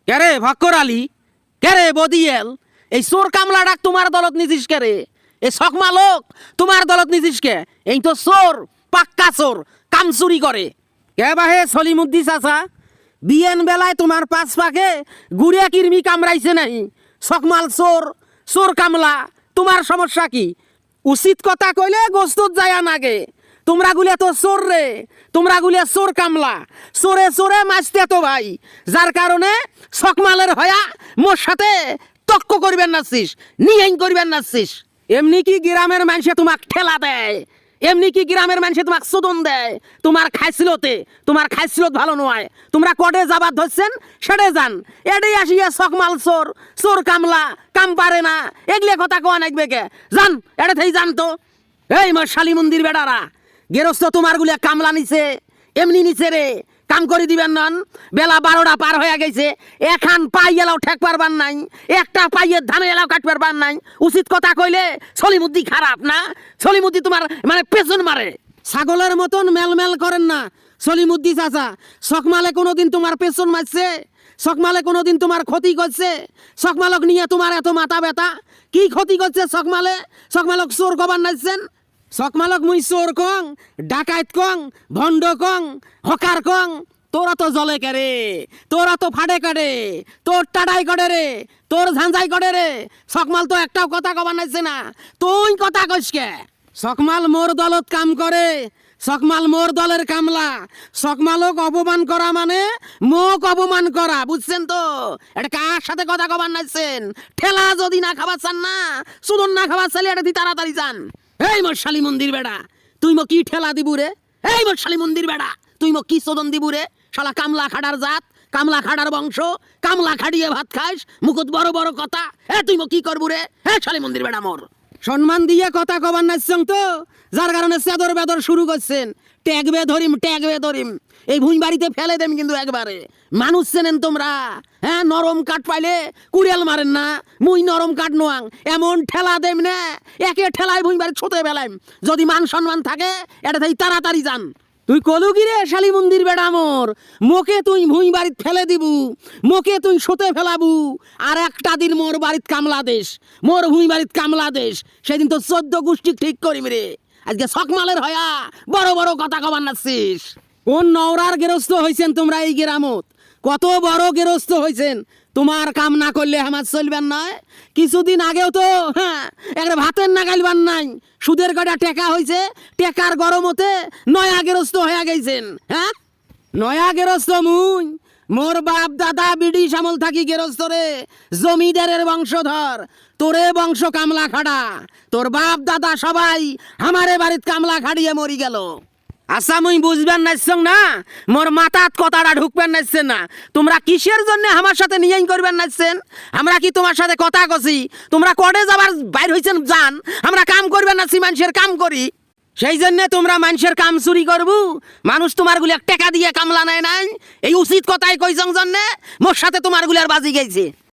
কেরে ভক্কর আলী, কেরে বদিয়েল, এই চোর কামলা ডাক তোমার দলত নিছিস কেরে? এই সকমা লোক তোমার দলত নিছিস কে? এই তো চোর, পাক্কা চোর, কাম চুরি করে। কে বাহে সলিমুদ্দি চাচা, বিয়েন বেলায় তোমার পাঁচ পাকে গুড়িয়া কিরমি কামড়াইছে নাই? সকমাল চোর, চোর কামলা, তোমার সমস্যা কি? উচিত কথা কইলে গোস্তত যায় নাগে। তোমরা গুলিয়া তো চোর রে, তোমরা গুলিয়া চোর কামলা, চোরে চোরে মাছতে তো ভাই, যার কারণে সকমালের হয়া মোর সাথে তক্ক করবেন নাচ্ছিস, নিয়াইন করবেন নাচ্ছিস। এমনি কি গ্রামের মানুষে তোমাক ঠেলা দেয়? এমনি কি গ্রামের মানুষে তোমাক চোদন দেয়? তোমার খাইছিলত ভালো নয়। তোমরা কটে যাবার ধরছেন সেটে যান, এটাই আসিয়া সকমাল চোর, চোর কামলা, কাম পারে না, এগুলো কথা কোয়া নাকবে কে? যান এটা থেই যান তো। এই মোর শালী মন্দির বেটারা, গেরস্ত তোমার গুলিয়া কামলা নিছে, এমনি নিছে রে, কাম করে দিবেন নন। বেলা 12টা পার হয়ে গেছে, এখান পাই এলাও ঠেক পারবার নাই, একটা পাইয়ের ধানে এলাও কাট পারবার নাই। উচিত কথা কইলে সলিমুদ্দি খারাপ না? সলিমুদ্দি তোমার মানে পেছন মারে। ছাগলের মতন মেলমেল করেন না সলিমুদ্দি চাচা। সকমালে কোনোদিন তোমার পেছন মারছে? সকমালে কোনোদিন তোমার ক্ষতি করছে? সকমালক নিয়ে তোমার এত মাথা ব্যথা? কি ক্ষতি করছে সকমালে? সকমালক চোর কবার নাচছেন? সকমালক মুই চোর কং, ডাকাইত কং, ভণ্ড কং, হকার কং, তোরা তো জলে কেরে, তোরা তো ফাটে কাটে, তোর টাডাই করে রে, তোর ঝাঞ্ঝাই করে রে। সকমাল তো একটাও কথা কবার নাইছে না, তুই কথা কইসকে। সকমাল মোর দলত কাম করে, সকমাল মোর দলের কামলা। সকমালক অপমান করা মানে মোক অপমান করা, বুঝছেন তো? এটা কার সাথে কথা কবার নাইছেন? ঠেলা যদি না খাবার চান না, সুদন না খাবার চাইলে এটা দি তাড়াতাড়ি যান। এই মোর শালী মন্দির বেড়া, তুই মো কি ঠেলা দিবু রে? এই মোর শালী মন্দির বেড়া, তুই মো কি চোদন দিবু রে? শালা কামলা খাড়ার জাত, কামলা খাড়ার বংশ, কামলা খাড়িয়ে ভাত খাইস, মুখত বড় বড় কথা। তুই মো কি করবু রে? শালী মন্দির বেড়া মোর সম্মান দিয়ে কথা কবার নাইছেন তো, যার কারণে চাদর বেদর শুরু করছেন। ট্যাগবে ধরিম, এই ভুঁই বাড়িতে ফেলে দেম কিন্তু একবারে। মানুষ চেনেন তোমরা? নরম কাঠ পাইলে কুড়িয়াল মারেন না, মুই নরম কাঠ নোয়াং, এমন ঠেলা দেম না, একে ঠেলায় ভুঁই বাড়ি ছোটে বেলাম। যদি মান সম্মান থাকে এটা তাই তাড়াতাড়ি যান। তুই কলু কি রে শালী মন্দির বেড়া মোর? মোকে তুই ভুঁই বাড়িত ফেলে দিবু, মোকে তুই সোতে ফেলাবু, আর একটা দিন মোর বাড়িত কামলা দেশ, মোর ভুঁই বাড়িত কামলা দেশ, সেদিন তো 14 গোষ্ঠী ঠিক করিম রে। আজকে সকমালের হয়া বড় বড় কথা কবার নাচ্ছিস। কোন নওরার গেরস্ত হয়েছেন তোমরা এই গ্রামত? কত বড় গেরস্ত হয়েছেন? তোমার কাম না করলে আমার চলবেন নয়। কিছুদিন আগেও তো একটা ভাতের নাগাইলবার নাই, সুদের কটা টেকা হয়েছে, টেকার গরমতে নয়া গেরস্ত হয়ে গেছেন। নয়া গেরস্ত মুই, মোর বাপ দাদা বিডি সামল থাকি গেরস্ত রে, জমিদারের বংশধর। তোরে বংশ কামলা খাড়া, তোর বাপ দাদা সবাই আমারে বাড়িত কামলা খাড়িয়ে মরি গেল। আচ্ছা মুই বুঝবেন নাইছং না, মোর মাথাত কথাটা ঢুকবেন নাইছেন না। তোমরা কিসের জন্য আমার সাথে নিয়াই করবেন নাইছেন? আমরা কি তোমার সাথে কথা কছি? তোমরা কটে যাবার বাইর হইছেন যান, আমরা কাম করবেন নাছি, মানুষের কাম করি। সেই জন্য তোমরা মানুষের কাম চুরি করবু? মানুষ তোমার গুলি টাকা দিয়ে কামলা নেয় নাই, এই উচিত কথাই কইছং জন্যে মোর সাথে তোমার গুলি আর বাজি গেছে।